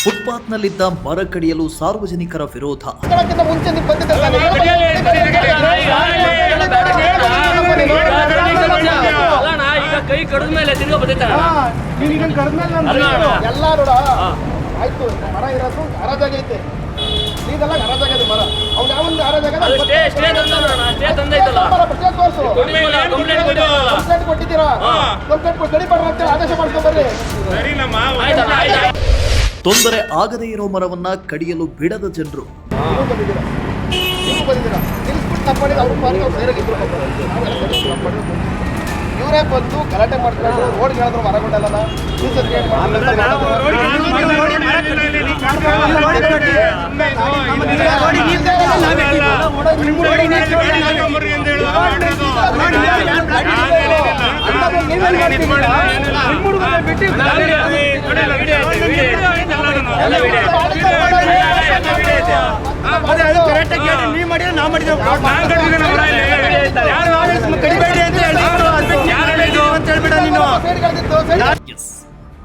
ಫುಟ್ಪಾತ್ನಲ್ಲಿದ್ದ ಮರ ಕಡಿಯಲು ಸಾರ್ವಜನಿಕರ ವಿರೋಧ. ಕೈ ಕಡಿದ ಮೇಲೆ ಆಯ್ತು, ಮರ ಇರೋದು ಹರಾಜಾಗೈತೆ, ಇದೆಲ್ಲ ಹರಾಜಾಗದೆ ಮರ. ಅವ್ನು ಯಾವೊಂದು ಹರಾಜಾಗದ ಕೊಟ್ಟಿದ್ದೀರಾ, ಕಂಪ್ಲೇಂಟ್ ಸ್ಟಡಿ ಮಾಡ್ರಿ ಅಂತೇಳಿ ಆದೇಶ ಮಾಡ್ಕೊಂಡ್ಬರ್ರಿ. ತೊಂದರೆ ಆಗದೇ ಇರೋ ಮರವನ್ನ ಕಡಿಯಲು ಬಿಡದ ಜನರು. ಇವರೇ ಬಂದು ಗಲಾಟೆ ಮಾಡ್ಕೊಂಡು ರೋಡ್ ಹೇಳಿದ್ರು ಮರಗೊಂಡಲ್ಲ.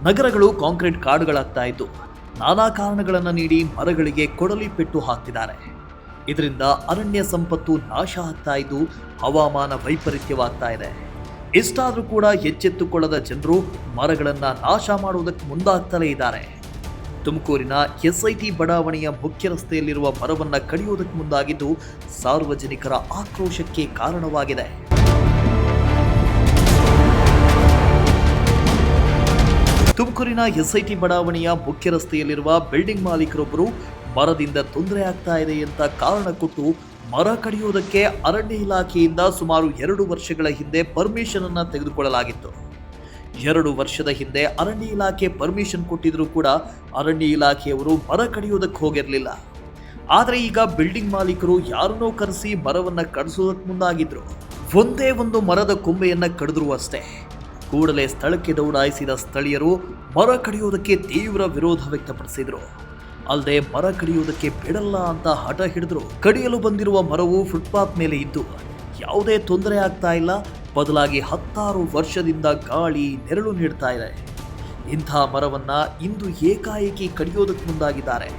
ನಗರಗಳು ಕಾಂಕ್ರೀಟ್ ಕಾಡುಗಳಾಗ್ತಾ ಇದ್ದು ನಾನಾ ಕಾರಣಗಳನ್ನು ನೀಡಿ ಮರಗಳಿಗೆ ಕೊಡಲಿ ಪೆಟ್ಟು ಹಾಕ್ತಿದ್ದಾರೆ. ಇದರಿಂದ ಅರಣ್ಯ ಸಂಪತ್ತು ನಾಶ ಆಗ್ತಾ ಇದ್ದು ಹವಾಮಾನ ವೈಪರೀತ್ಯವಾಗ್ತಾ ಇದೆ. ಇಷ್ಟಾದರೂ ಕೂಡ ಎಚ್ಚೆತ್ತುಕೊಳ್ಳದ ಜನರು ಮರಗಳನ್ನು ನಾಶ ಮಾಡುವುದಕ್ಕೆ ಮುಂದಾಗ್ತಲೇ ಇದ್ದಾರೆ. ತುಮಕೂರಿನ ಎಸ್ಐಟಿ ಬಡಾವಣೆಯ ಮುಖ್ಯ ರಸ್ತೆಯಲ್ಲಿರುವ ಮರವನ್ನು ಕಡಿಯುವುದಕ್ಕೆ ಮುಂದಾಗಿದ್ದು ಸಾರ್ವಜನಿಕರ ಆಕ್ರೋಶಕ್ಕೆ ಕಾರಣವಾಗಿದೆ. ತುಮಕೂರಿನ ಎಸ್ಐಟಿ ಬಡಾವಣೆಯ ಮುಖ್ಯ ರಸ್ತೆಯಲ್ಲಿರುವ ಬಿಲ್ಡಿಂಗ್ ಮಾಲೀಕರೊಬ್ಬರು ಮರದಿಂದ ತೊಂದರೆ ಆಗ್ತಾ ಇದೆ ಅಂತ ಕಾರಣ ಕೊಟ್ಟು ಮರ ಕಡಿಯುವುದಕ್ಕೆ ಅರಣ್ಯ ಇಲಾಖೆಯಿಂದ ಸುಮಾರು 2 ವರ್ಷಗಳ ಹಿಂದೆ ಪರ್ಮಿಷನ್ ಅನ್ನು ತೆಗೆದುಕೊಳ್ಳಲಾಗಿತ್ತು. 2 ವರ್ಷದ ಹಿಂದೆ ಅರಣ್ಯ ಇಲಾಖೆ ಪರ್ಮಿಷನ್ ಕೊಟ್ಟಿದ್ರೂ ಕೂಡ ಅರಣ್ಯ ಇಲಾಖೆಯವರು ಮರ ಕಡಿಯುವುದಕ್ಕೆ ಹೋಗಿರಲಿಲ್ಲ. ಆದರೆ ಈಗ ಬಿಲ್ಡಿಂಗ್ ಮಾಲೀಕರು ಯಾರನ್ನೋ ಕರೆಸಿ ಮರವನ್ನು ಕಡಿಸೋದಕ್ಕೆ ಮುಂದಾಗಿದ್ರು. ಒಂದೇ ಒಂದು ಮರದ ಕೊಂಬೆಯನ್ನ ಕಡಿದ್ರು ಅಷ್ಟೇ. ಕೂಡಲೇ ಸ್ಥಳಕ್ಕೆ ದೌಡಾಯಿಸಿದ ಸ್ಥಳೀಯರು ಮರ ಕಡಿಯುವುದಕ್ಕೆ ತೀವ್ರ ವಿರೋಧ ವ್ಯಕ್ತಪಡಿಸಿದ್ರು. ಅಲ್ಲದೆ ಮರ ಕಡಿಯುವುದಕ್ಕೆ ಬಿಡಲ್ಲ ಅಂತ ಹಠ ಹಿಡಿದ್ರು. ಕಡಿಯಲು ಬಂದಿರುವ ಮರವು ಫುಟ್ಪಾತ್ ಮೇಲೆ ಇದ್ದು ಯಾವುದೇ ತೊಂದರೆ ಆಗ್ತಾ ಇಲ್ಲ, ಬದಲಾಗಿ 10 ವರ್ಷದಿಂದ ಗಾಳಿ ನೆರಳು ನೀಡ್ತಾ ಇದೆ. ಇಂಥ ಮರವನ್ನ ಇಂದು ಏಕಾಏಕಿ ಕಡಿಯೋದಕ್ಕೆ ಮುಂದಾಗಿದ್ದಾರೆ.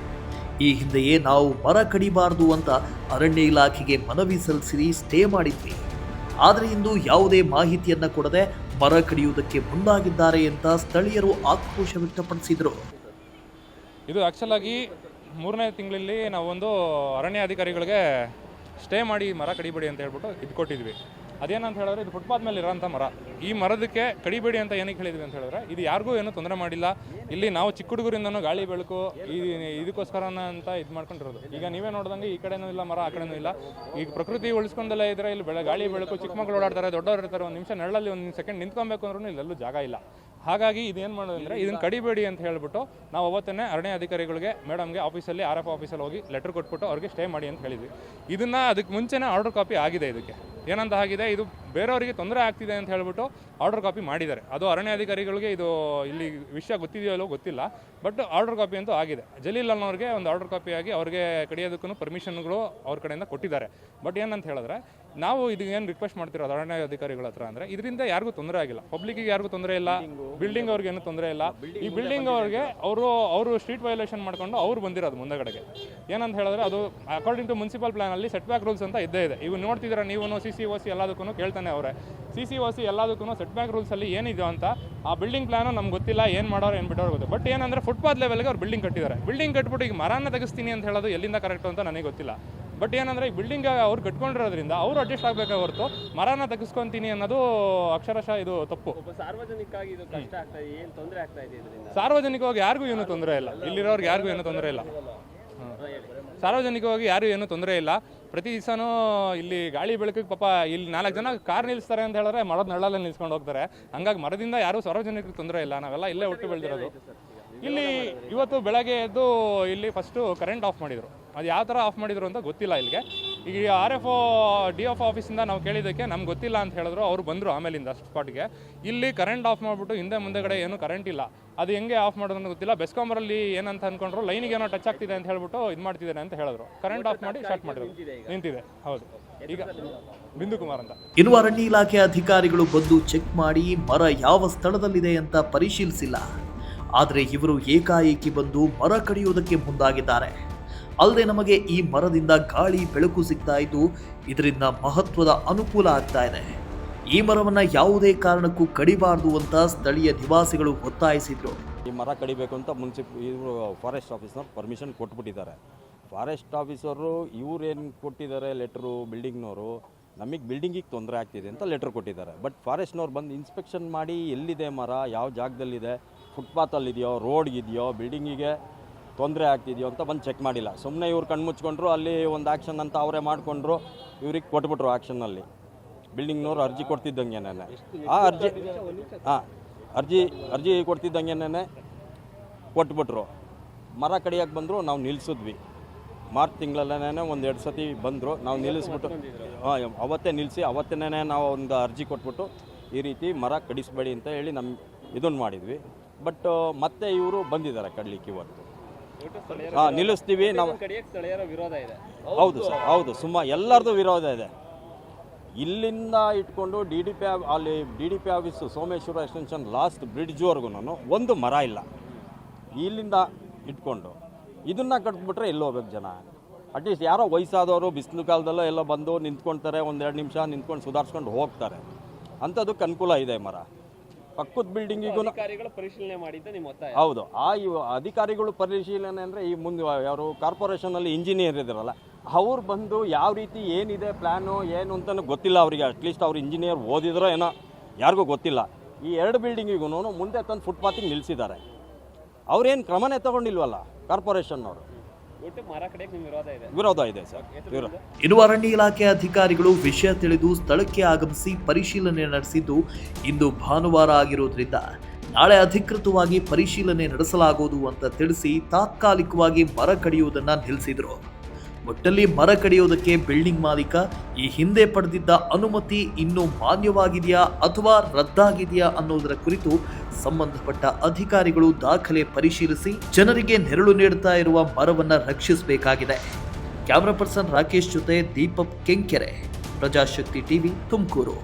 ಈ ಹಿಂದೆಯೇ ನಾವು ಮರ ಕಡಿಬಾರದು ಅಂತ ಅರಣ್ಯ ಇಲಾಖೆಗೆ ಮನವಿ ಸಲ್ಲಿಸಿ ಸ್ಟೇ ಮಾಡಿದ್ವಿ. ಆದರೆ ಇಂದು ಯಾವುದೇ ಮಾಹಿತಿಯನ್ನ ಕೊಡದೆ ಮರ ಕಡಿಯುವುದಕ್ಕೆ ಮುಂದಾಗಿದ್ದಾರೆ ಅಂತ ಸ್ಥಳೀಯರು ಆಕ್ರೋಶ ವ್ಯಕ್ತಪಡಿಸಿದರು. ಇದು ಆ್ಯಕ್ಚುಲ್ ಆಗಿ 3ನೇ ತಿಂಗಳಲ್ಲಿ ನಾವೊಂದು ಅರಣ್ಯ ಅಧಿಕಾರಿಗಳಿಗೆ ಸ್ಟೇ ಮಾಡಿ ಮರ ಕಡಿಬೇಡಿ ಅಂತ ಹೇಳ್ಬಿಟ್ಟು ಇದು ಕೊಟ್ಟಿದ್ವಿ. ಅದೇನಂತ ಹೇಳಿದ್ರೆ ಇದು ಫುಟ್ಪಾತ್ ಮೇಲೆ ಇರೋಂಥ ಮರ. ಈ ಮರದಕ್ಕೆ ಕಡಿಬೇಡಿ ಅಂತ ಏನಕ್ಕೆ ಹೇಳಿದ್ವಿ ಅಂತ ಹೇಳಿದ್ರೆ ಇದು ಯಾರಿಗೂ ಏನೂ ತೊಂದರೆ ಮಾಡಿಲ್ಲ. ಇಲ್ಲಿ ನಾವು ಚಿಕ್ಕ ಹುಡುಗರಿಂದನೂ ಗಾಳಿ ಬೆಳಕು ಇದಕ್ಕೋಸ್ಕರನ ಅಂತ ಇದು ಮಾಡ್ಕೊಂಡಿರೋದು. ಈಗ ನೀವೇ ನೋಡ್ದಂಗೆ ಈ ಕಡೆನೂ ಇಲ್ಲ ಮರ, ಆ ಕಡೆನೂ ಇಲ್ಲ. ಈಗ ಪ್ರಕೃತಿ ಉಳಿಸ್ಕೊಂಡೆಲ್ಲ ಇದ್ರೆ ಇಲ್ಲಿ ಗಾಳಿ ಬೆಳಕು, ಚಿಕ್ಕ ಮಕ್ಕಳು ಓಡಾಡ್ತಾರೆ, ದೊಡ್ಡವರು ಇರ್ತಾರೆ. 1 ನಿಮಿಷ ನೆರಳಲ್ಲಿ 1 ಸೆಕೆಂಡ್ ನಿಂತ್ಕೊಬೇಕು ಅಂದ್ರೂ ಇಲ್ಲೆಲ್ಲೂ ಜಾಗ ಇಲ್ಲ. ಹಾಗಾಗಿ ಇದೇನು ಮಾಡೋದಂದರೆ ಇದನ್ನು ಕಡಿಬೇಡಿ ಅಂತ ಹೇಳ್ಬಿಟ್ಟು ನಾವು ಅವತ್ತೇ ಅರಣ್ಯ ಅಧಿಕಾರಿಗಳಿಗೆ ಮೇಡಮ್ಗೆ ಆಫೀಸಲ್ಲಿ RF ಆಫೀಸಲ್ಲಿ ಹೋಗಿ ಲೆಟರ್ ಕೊಟ್ಬಿಟ್ಟು ಅವ್ರಿಗೆ ಸ್ಟೇ ಮಾಡಿ ಅಂತ ಹೇಳಿದ್ವಿ. ಇದನ್ನು ಅದಕ್ಕೆ ಮುಂಚೆನೇ ಆರ್ಡರ್ ಕಾಪಿ ಆಗಿದೆ. ಇದಕ್ಕೆ ಏನಂತ ಆಗಿದೆ, ಇದು ಬೇರೆಯವರಿಗೆ ತೊಂದರೆ ಆಗ್ತಿದೆ ಅಂತ ಹೇಳ್ಬಿಟ್ಟು ಆರ್ಡರ್ ಕಾಪಿ ಮಾಡಿದ್ದಾರೆ. ಅದು ಅರಣ್ಯ ಅಧಿಕಾರಿಗಳಿಗೆ ಇದು ಇಲ್ಲಿ ವಿಷಯ ಗೊತ್ತಿದೆಯೋ ಇಲ್ಲೋ ಗೊತ್ತಿಲ್ಲ, ಬಟ್ ಆರ್ಡರ್ ಕಾಪಿ ಅಂತೂ ಆಗಿದೆ. ಜಲೀಲ್ ಅನ್ನೋರಿಗೆ ಒಂದು ಆರ್ಡರ್ ಕಾಪಿ ಆಗಿ ಅವ್ರಿಗೆ ಕಡಿಯೋದಕ್ಕೂ ಪರ್ಮಿಷನ್ಗಳು ಅವ್ರ ಕಡೆಯಿಂದ ಕೊಟ್ಟಿದ್ದಾರೆ. ಬಟ್ ಏನಂತ ಹೇಳಿದ್ರೆ ನಾವು ಇದು ಏನು ರಿಕ್ವೆಸ್ಟ್ ಮಾಡ್ತಿರೋದು ಅರಣ್ಯ ಅಧಿಕಾರಿಗಳ ಹತ್ರ ಅಂದರೆ ಇದರಿಂದ ಯಾರಿಗೂ ತೊಂದರೆ ಆಗಿಲ್ಲ, ಪಬ್ಲಿಕ್ಕಿಗೆ ಯಾರಿಗೂ ತೊಂದರೆ ಇಲ್ಲ, ಬಿಲ್ಡಿಂಗ್ ಅವ್ರಿಗೆ ಏನೂ ತೊಂದರೆ ಇಲ್ಲ. ಈ ಬಿಲ್ಡಿಂಗ್ ಅವ್ರಿಗೆ ಅವರು ಸ್ಟ್ರೀಟ್ ವೈಲೇಷನ್ ಮಾಡ್ಕೊಂಡು ಅವ್ರು ಬಂದಿರೋದು ಮುಂದಗಡೆಗೆ. ಏನಂತ ಹೇಳಿದ್ರೆ ಅದು ಅಕಾರ್ಡಿಂಗ್ ಟು ಮುನ್ಸಿಪಲ್ ಪ್ಲಾನಲ್ಲಿ ಸೆಟ್ ಬ್ಯಾಕ್ ರೂಲ್ಸ್ ಅಂತ ಇದ್ದೇ ಇದೆ. ಇವು ನೋಡ್ತಿದ್ದೀರಾ ನೀವು, CCOC ಎಲ್ಲದಕ್ಕೂ ಕೇಳ್ತಾನೆ ಅವರೇ. CCOC ಎಲ್ಲದಕ್ಕೂ ಸೆಟ್ ಬ್ಯಾಕ್ ರೂಲ್ಸಲ್ಲಿ ಏನಿದೆ ಅಂತ ಆ ಬಿಲ್ಡಿಂಗ್ ಪ್ಲಾನು ನಮ್ಗೆ ಗೊತ್ತಿಲ್ಲ, ಏನು ಮಾಡೋರು ಏನು ಬಿಟ್ಟವ್ರು ಗೊತ್ತು. ಬಟ್ ಏನಂದರೆ ಫುಟ್ಪಾತ್ ಲೆವೆಲ್ಗೆ ಅವ್ರು ಬಿಲ್ಡಿಂಗ್ ಕಟ್ಟಿದ್ದಾರೆ. ಬಿಲ್ಡಿಂಗ್ ಕಟ್ಬಿಟ್ಟು ಈಗ ಮರನ ತೆಗಿಸ್ತೀನಿ ಅಂತ ಹೇಳೋದು ಎಲ್ಲಿಂದ ಕರೆಕ್ಟು ಅಂತ ನನಗೆ ಗೊತ್ತಿಲ್ಲ. ಬಟ್ ಏನಂದರೆ ಈ ಬಿಲ್ಡಿಂಗ್ ಅವ್ರು ಕಟ್ಕೊಂಡಿರೋದ್ರಿಂದ ಅವರು ಅಡ್ಜಸ್ಟ್ ಆಗಬೇಕೇ ಹೊರತು ಮರನ ತೆಗಿಸ್ಕೊತೀನಿ ಅನ್ನೋದು ಅಕ್ಷರಶಃ ಇದು ತಪ್ಪು. ಸಾರ್ವಜನಿಕವಾಗಿ ಇದು ಕಷ್ಟ ಆಗ್ತಾ ಇದೆ, ಏನು ತೊಂದರೆ ಆಗ್ತಾ ಇದೆ ಇದರಿಂದ? ಸಾರ್ವಜನಿಕವಾಗಿ ಯಾರಿಗೂ ಏನೂ ತೊಂದರೆ ಇಲ್ಲ, ಇಲ್ಲಿರೋರ್ಗೆ ಯಾರಿಗೂ ಏನೂ ತೊಂದರೆ ಇಲ್ಲ. ಸಾರ್ವಜನಿಕವಾಗಿ ಯಾರು ಏನೂ ತೊಂದರೆ ಇಲ್ಲ. ಪ್ರತಿ ದಿವಸನೂ ಇಲ್ಲಿ ಗಾಳಿ ಬೆಳಕಿಗೆ ಪಾಪ ಇಲ್ಲಿ 4 ಜನ ಕಾರ್ ನಿಲ್ಲಿಸ್ತಾರೆ ಅಂತ ಹೇಳಿದ್ರೆ ಮರದ ನೆರಳಲ್ಲಿ ನಿಲ್ಸ್ಕೊಂಡು ಹೋಗ್ತಾರೆ. ಹಂಗಾಗಿ ಮರದಿಂದ ಯಾರೂ ಸಾರ್ವಜನಿಕರಿಗೆ ತೊಂದರೆ ಇಲ್ಲ. ನಾವೆಲ್ಲ ಇಲ್ಲೇ ಹುಟ್ಟು ಬೆಳೆದಿರೋದು. ಇಲ್ಲಿ ಇವತ್ತು ಬೆಳಗ್ಗೆ ಎದ್ದು ಇಲ್ಲಿ ಫಸ್ಟು ಕರೆಂಟ್ ಆಫ್ ಮಾಡಿದರು. ಅದು ಯಾವ ಥರ ಆಫ್ ಮಾಡಿದರು ಅಂತ ಗೊತ್ತಿಲ್ಲ. ಇಲ್ಲಿಗೆ ಈಗ RFO DF ಆಫೀಸಿಂದ ನಾವು ಕೇಳಿದ್ದಕ್ಕೆ ನಮ್ಗೆ ಗೊತ್ತಿಲ್ಲ ಅಂತ ಹೇಳಿದ್ರು. ಅವರು ಬಂದರು ಆಮೇಲಿಂದ ಸ್ಪಾಟ್ಗೆ. ಇಲ್ಲಿ ಕರೆಂಟ್ ಆಫ್ ಮಾಡಿಬಿಟ್ಟು ಹಿಂದೆ ಮುಂದೆಗಡೆ ಏನೂ ಕರೆಂಟ್ ಇಲ್ಲ. ಅದು ಹೆಂಗೆ ಆಫ್ ಮಾಡೋದು ಅಂತ ಗೊತ್ತಿಲ್ಲ. ಬೆಸ್ಕಾಂಬರಲ್ಲಿ ಏನಂತ ಅಂದ್ಕೊಂಡ್ರು, ಲೈನಿಗೆ ಏನೋ ಟಚ್ ಆಗ್ತಿದೆ ಅಂತ ಹೇಳ್ಬಿಟ್ಟು ಇದು ಮಾಡ್ತಿದ್ದೇನೆ ಅಂತ ಹೇಳಿದ್ರು. ಕರೆಂಟ್ ಆಫ್ ಮಾಡಿ ಸ್ಟಾರ್ಟ್ ಮಾಡಿದ್ರು. ನಿಂತಿದೆ. ಹೌದು. ಈಗ ಬಿಂದು ಕುಮಾರ್ ಅಂತ. ಇನ್ನು ಅರಣ್ಯ ಇಲಾಖೆ ಅಧಿಕಾರಿಗಳು ಬಂದು ಚೆಕ್ ಮಾಡಿ ಮರ ಯಾವ ಸ್ಥಳದಲ್ಲಿದೆ ಅಂತ ಪರಿಶೀಲಿಸಿಲ್ಲ. ಆದರೆ ಇವರು ಏಕಾಏಕಿ ಬಂದು ಮರ ಕಡಿಯೋದಕ್ಕೆ ಮುಂದಾಗಿದ್ದಾರೆ. ಅಲ್ಲದೆ ನಮಗೆ ಈ ಮರದಿಂದ ಗಾಳಿ ಬೆಳಕು ಸಿಗ್ತಾ ಇದ್ದು ಇದರಿಂದ ಮಹತ್ವದ ಅನುಕೂಲ ಆಗ್ತಾ ಇದೆ. ಈ ಮರವನ್ನ ಯಾವುದೇ ಕಾರಣಕ್ಕೂ ಕಡಿಬಾರದು ಅಂತ ಸ್ಥಳೀಯ ನಿವಾಸಿಗಳು ಒತ್ತಾಯಿಸಿದ್ರು. ಈ ಮರ ಕಡಿಬೇಕು ಅಂತ ಇವರು ಫಾರೆಸ್ಟ್ ಆಫೀಸ್ನವ್ರು ಪರ್ಮಿಷನ್ ಕೊಟ್ಬಿಟ್ಟಿದ್ದಾರೆ. ಫಾರೆಸ್ಟ್ ಆಫೀಸರು ಇವ್ರೇನು ಕೊಟ್ಟಿದ್ದಾರೆ ಲೆಟ್ರು, ಬಿಲ್ಡಿಂಗ್ನವರು ನಮಗೆ ಬಿಲ್ಡಿಂಗಿಗೆ ತೊಂದರೆ ಆಗ್ತಿದೆ ಅಂತ ಲೆಟ್ರ್ ಕೊಟ್ಟಿದ್ದಾರೆ. ಬಟ್ ಫಾರೆಸ್ಟ್ನವ್ರು ಬಂದು ಇನ್ಸ್ಪೆಕ್ಷನ್ ಮಾಡಿ ಎಲ್ಲಿದೆ ಮರ, ಯಾವ ಜಾಗದಲ್ಲಿದೆ, ಫುಟ್ಪಾತಲ್ಲಿದೆಯೋ, ರೋಡ್ಗಿದೆಯೋ, ಬಿಲ್ಡಿಂಗಿಗೆ ತೊಂದರೆ ಆಗ್ತಿದೆಯೋ ಅಂತ ಬಂದು ಚೆಕ್ ಮಾಡಿಲ್ಲ. ಸುಮ್ಮನೆ ಇವ್ರು ಕಣ್ಮುಚ್ಕೊಂಡ್ರು, ಅಲ್ಲಿ ಒಂದು ಆ್ಯಕ್ಷನ್ ಅಂತ ಅವರೇ ಮಾಡಿಕೊಂಡ್ರು, ಇವ್ರಿಗೆ ಕೊಟ್ಬಿಟ್ರು ಆ್ಯಕ್ಷನ್ನಲ್ಲಿ. ಬಿಲ್ಡಿಂಗ್ನವ್ರು ಅರ್ಜಿ ಕೊಡ್ತಿದ್ದಂಗೆನೇ ಆ ಅರ್ಜಿ ಕೊಡ್ತಿದ್ದಂಗೆನೇ ಕೊಟ್ಬಿಟ್ರು. ಮರ ಕಡಿಯೋಕ್ಕೆ ಬಂದರು, ನಾವು ನಿಲ್ಲಿಸಿದ್ವಿ. ಮಾರ್ಚ್ ತಿಂಗಳಲ್ಲೇ ಒಂದೆರಡು ಸತಿ ಬಂದರು, ನಾವು ನಿಲ್ಲಿಸ್ಬಿಟ್ಟು ಅವತ್ತೇ ನಿಲ್ಲಿಸಿ ಅವತ್ತೇ ನಾವು ಒಂದು ಅರ್ಜಿ ಕೊಟ್ಬಿಟ್ಟು ಈ ರೀತಿ ಮರ ಕಡಿಸಬೇಡಿ ಅಂತ ಹೇಳಿ ಇದನ್ನು ಮಾಡಿದ್ವಿ. ಬಟ್ ಮತ್ತೆ ಇವರು ಬಂದಿದ್ದಾರೆ ಕಡ್ಲಿಕ್ಕೆ ಇವತ್ತು. ನಿಲ್ಲಿಸ್ತೀವಿ ನಾವು. ಸ್ಥಳೀಯರ ವಿರೋಧ ಇದೆ. ಹೌದು ಸರ್, ಹೌದು, ಎಲ್ಲರದು ವಿರೋಧ ಇದೆ. ಇಲ್ಲಿಂದ ಇಟ್ಕೊಂಡು D D P office Someshwara extension last ಬ್ರಿಡ್ಜ್ವರೆಗೂ ಒಂದು ಮರ ಇಲ್ಲ. ಇಲ್ಲಿಂದ ಇಟ್ಕೊಂಡು ಇದನ್ನು ಕಟ್ಬಿಟ್ರೆ ಎಲ್ಲಿ ಹೋಗ್ಬೇಕು ಜನ? ಅಟ್ಲೀಸ್ಟ್ ಯಾರೋ ವಯಸ್ಸಾದವರು ಬಿಸಿಲು ಕಾಲದಲ್ಲೋ ಎಲ್ಲ ಬಂದು ನಿಂತ್ಕೊಳ್ತಾರೆ, ಒಂದೆರಡು ನಿಮಿಷ ನಿಂತ್ಕೊಂಡು ಸುಧಾರಿಸ್ಕೊಂಡು ಹೋಗ್ತಾರೆ. ಅಂಥದಕ್ಕೆ ಅನುಕೂಲ ಇದೆ ಮರ. ಪಕ್ಕದ ಬಿಲ್ಡಿಂಗಿಗೂ ಪರಿಶೀಲನೆ ಮಾಡಿದ್ದೆ ನಿಮ್ಮ ಒತ್ತಾಯ. ಹೌದು, ಅಧಿಕಾರಿಗಳು ಪರಿಶೀಲನೆ ಅಂದರೆ ಈ ಮುಂದೆ ಯಾರು ಕಾರ್ಪೊರೇಷನಲ್ಲಿ ಇಂಜಿನಿಯರ್ ಇದ್ದಾರಲ್ಲ, ಅವ್ರು ಬಂದು ಯಾವ ರೀತಿ ಏನಿದೆ ಪ್ಲ್ಯಾನು ಏನು ಅಂತಲೂ ಗೊತ್ತಿಲ್ಲ ಅವರಿಗೆ. ಅಟ್ಲೀಸ್ಟ್ ಅವ್ರು ಇಂಜಿನಿಯರ್ ಓದಿದ್ರೋ ಏನೋ ಯಾರಿಗೂ ಗೊತ್ತಿಲ್ಲ. ಈ ಎರಡು ಬಿಲ್ಡಿಂಗಿಗೂ ಮುಂದೆ ತಂದು ಫುಟ್ಪಾತಿಗೆ ನಿಲ್ಲಿಸಿದ್ದಾರೆ. ಅವ್ರೇನು ಕ್ರಮನೇ ತಗೊಂಡಿಲ್ವಲ್ಲ ಕಾರ್ಪೊರೇಷನ್ನವರು. ವಿರೋಧ ಇದೆ ಸರ್. ಇನ್ನು ಅರಣ್ಯ ಇಲಾಖೆ ಅಧಿಕಾರಿಗಳು ವಿಷಯ ತಿಳಿದು ಸ್ಥಳಕ್ಕೆ ಆಗಮಿಸಿ ಪರಿಶೀಲನೆ ನಡೆಸಿದ್ದು ಇಂದು ಭಾನುವಾರ ಆಗಿರೋದ್ರಿಂದ ನಾಳೆ ಅಧಿಕೃತವಾಗಿ ಪರಿಶೀಲನೆ ನಡೆಸಲಾಗುವುದು ಅಂತ ತಿಳಿಸಿ ತಾತ್ಕಾಲಿಕವಾಗಿ ಮರ ಕಡಿಯುವುದನ್ನ ನಿಲ್ಲಿಸಿದ್ರು. ಒಟ್ಟಲ್ಲಿ ಮರ ಕಡಿಯೋದಕ್ಕೆ ಬಿಲ್ಡಿಂಗ್ ಮಾಲೀಕ ಈ ಹಿಂದೆ ಪಡೆದಿದ್ದ ಅನುಮತಿ ಇನ್ನೂ ಮಾನ್ಯವಾಗಿದೆಯಾ ಅಥವಾ ರದ್ದಾಗಿದೆಯಾ ಅನ್ನೋದರ ಕುರಿತು ಸಂಬಂಧಪಟ್ಟ ಅಧಿಕಾರಿಗಳು ದಾಖಲೆ ಪರಿಶೀಲಿಸಿ ಜನರಿಗೆ ನೆರಳು ನೀಡುತ್ತಾ ಇರುವ ಮರವನ್ನ ರಕ್ಷಿಸಬೇಕಾಗಿದೆ. ಕ್ಯಾಮರಾ ಪರ್ಸನ್ ರಾಕೇಶ್ ಜೊತೆ ದೀಪಕ್ ಕೆಂಕೆರೆ, ಪ್ರಜಾಶಕ್ತಿ ಟಿವಿ, ತುಮಕೂರು.